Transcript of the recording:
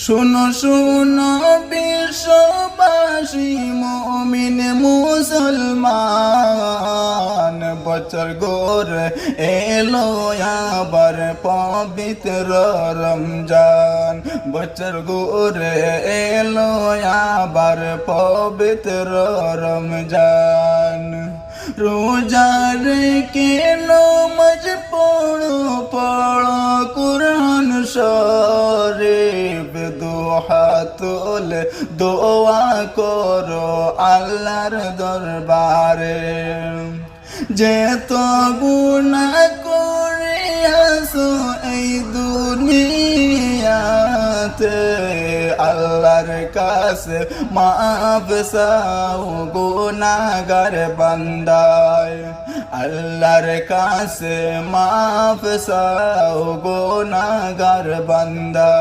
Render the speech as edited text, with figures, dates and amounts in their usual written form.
শুনো শুনো বিশ্ববাসী মুমিন মুসলমান, বছর গড়ে এলো আবার পবিত্র রমজান। বছর গড়ে এলো আবার পবিত্র রমজান। রোজা রেখে নামাজ পড়ো পড়ো কুরআন শরীফ, দোহা তোলে দোয়া করো আল্লাহর দরবারে। যে তো গুনাহ করে আসো এই দুনিয়াতে, আল্লাহর কাছে মাফ চাও গুনাহগার বান্দায়। আল্লাহর কাছে মাফ চাও গুনাহগার বান্দা।